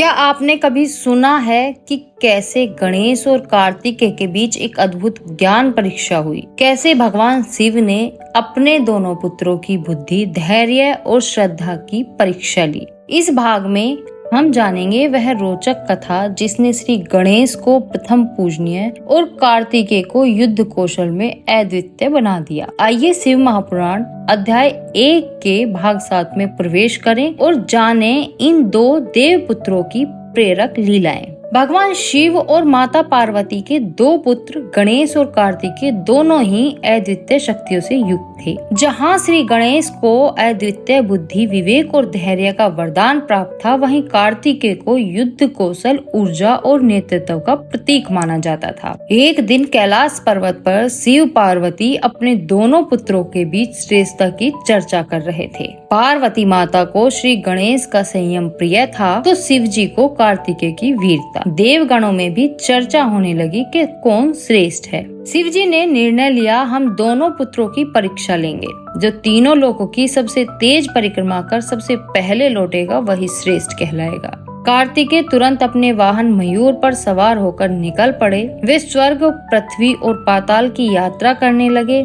क्या आपने कभी सुना है कि कैसे गणेश और कार्तिकेय के बीच एक अद्भुत ज्ञान परीक्षा हुई? कैसे भगवान शिव ने अपने दोनों पुत्रों की बुद्धि, धैर्य और श्रद्धा की परीक्षा ली। इस भाग में हम जानेंगे वह रोचक कथा जिसने श्री गणेश को प्रथम पूजनीय और कार्तिकेय को युद्ध कौशल में अद्वितीय बना दिया। आइए शिव महापुराण अध्याय 1 के भाग 7 में प्रवेश करें और जाने इन दो देव पुत्रों की प्रेरक लीलाएं। भगवान शिव और माता पार्वती के दो पुत्र गणेश और कार्तिकेय दोनों ही अद्वितीय शक्तियों से युक्त थे। जहाँ श्री गणेश को अद्वितीय बुद्धि, विवेक और धैर्य का वरदान प्राप्त था, वहीं कार्तिकेय को युद्ध कौशल, ऊर्जा और नेतृत्व का प्रतीक माना जाता था। एक दिन कैलाश पर्वत पर शिव पार्वती अपने दोनों पुत्रों के बीच श्रेष्ठता की चर्चा कर रहे थे। पार्वती माता को श्री गणेश का संयम प्रिय था तो शिव जी को कार्तिकेय की वीरता। देवगणों में भी चर्चा होने लगी कि कौन श्रेष्ठ है। शिव जी ने निर्णय लिया, हम दोनों पुत्रों की परीक्षा लेंगे। जो तीनों लोगों की सबसे तेज परिक्रमा कर सबसे पहले लौटेगा वही श्रेष्ठ कहलाएगा। कार्तिकेय तुरंत अपने वाहन मयूर पर सवार होकर निकल पड़े। वे स्वर्ग, पृथ्वी और पाताल की यात्रा करने लगे।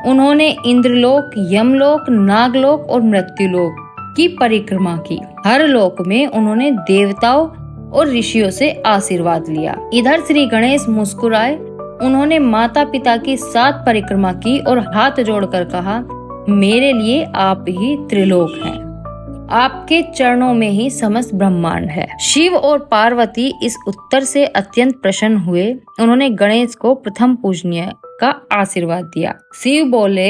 उन्होंने इंद्रलोक, यमलोक, नागलोक और मृत्युलोक की परिक्रमा की। हर लोक में उन्होंने देवताओं और ऋषियों से आशीर्वाद लिया। इधर श्री गणेश मुस्कुराए। उन्होंने माता पिता की 7 परिक्रमा की और हाथ जोड़कर कहा, मेरे लिए आप ही त्रिलोक हैं। आपके चरणों में ही समस्त ब्रह्मांड है। शिव और पार्वती इस उत्तर से अत्यंत प्रसन्न हुए। उन्होंने गणेश को प्रथम पूजनीय का आशीर्वाद दिया। शिव बोले,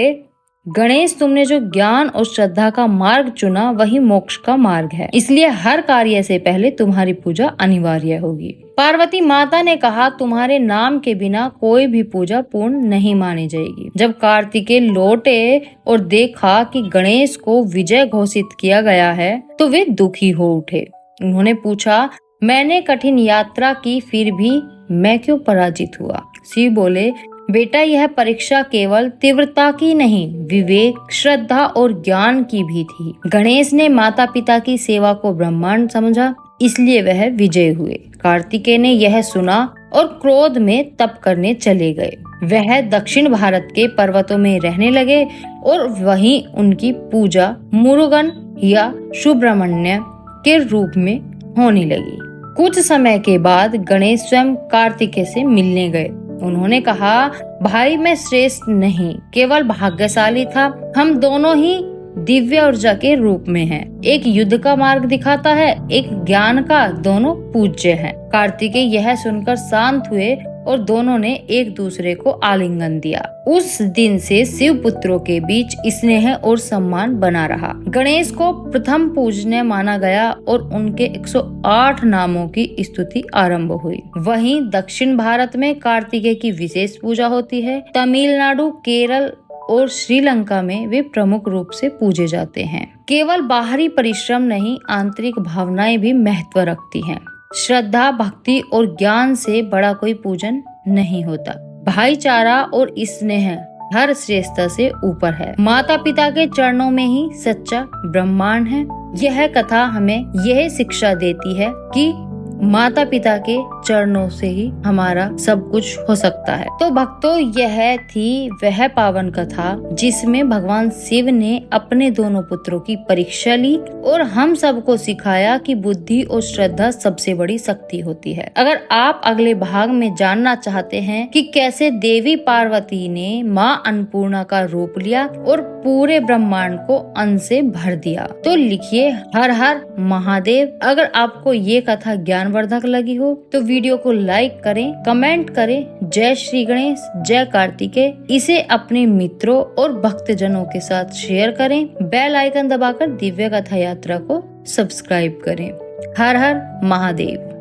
गणेश, तुमने जो ज्ञान और श्रद्धा का मार्ग चुना वही मोक्ष का मार्ग है, इसलिए हर कार्य से पहले तुम्हारी पूजा अनिवार्य होगी। पार्वती माता ने कहा, तुम्हारे नाम के बिना कोई भी पूजा पूर्ण नहीं मानी जाएगी। जब कार्तिकेय लौटे और देखा कि गणेश को विजय घोषित किया गया है तो वे दुखी हो उठे। उन्होंने पूछा, मैंने कठिन यात्रा की फिर भी मैं क्यों पराजित हुआ? शिव बोले, बेटा, यह परीक्षा केवल तीव्रता की नहीं, विवेक, श्रद्धा और ज्ञान की भी थी। गणेश ने माता पिता की सेवा को ब्रह्मांड समझा, इसलिए वह विजय हुए। कार्तिकेय ने यह सुना और क्रोध में तप करने चले गए। वह दक्षिण भारत के पर्वतों में रहने लगे और वहीं उनकी पूजा मुरुगन या सुब्रमण्य के रूप में होने लगी। कुछ समय के बाद गणेश स्वयं कार्तिकेय से मिलने गए। उन्होंने कहा, भाई, मैं श्रेष्ठ नहीं, केवल भाग्यशाली था। हम दोनों ही दिव्य ऊर्जा के रूप में हैं। एक युद्ध का मार्ग दिखाता है, एक ज्ञान का, दोनों पूज्य हैं। कार्तिकेय यह सुनकर शांत हुए और दोनों ने एक दूसरे को आलिंगन दिया। उस दिन से शिव पुत्रों के बीच स्नेह और सम्मान बना रहा। गणेश को प्रथम पूजनीय माना गया और उनके 108 नामों की स्तुति आरंभ हुई। वहीं दक्षिण भारत में कार्तिकेय की विशेष पूजा होती है। तमिलनाडु, केरल और श्रीलंका में वे प्रमुख रूप से पूजे जाते हैं। केवल बाहरी परिश्रम नहीं, आंतरिक भावनाएं भी महत्व रखती हैं। श्रद्धा, भक्ति और ज्ञान से बड़ा कोई पूजन नहीं होता। भाईचारा और स्नेह हर श्रेष्ठता से ऊपर है। माता पिता के चरणों में ही सच्चा ब्रह्मांड है। यह कथा हमें यह शिक्षा देती है कि माता पिता के चरणों से ही हमारा सब कुछ हो सकता है। तो भक्तों, यह थी वह पावन कथा जिसमें भगवान शिव ने अपने दोनों पुत्रों की परीक्षा ली और हम सबको सिखाया कि बुद्धि और श्रद्धा सबसे बड़ी शक्ति होती है। अगर आप अगले भाग में जानना चाहते हैं कि कैसे देवी पार्वती ने माँ अन्नपूर्णा का रूप लिया और पूरे ब्रह्मांड को अन्न से भर दिया, तो लिखिए हर हर महादेव। अगर आपको ये कथा ज्ञानवर्धक लगी हो तो वीडियो को लाइक करें, कमेंट करें। जय श्री गणेश, जय कार्तिकेय। इसे अपने मित्रों और भक्तजनों के साथ शेयर करें। बेल आइकन दबाकर दिव्य कथा यात्रा को सब्सक्राइब करें। हर हर महादेव।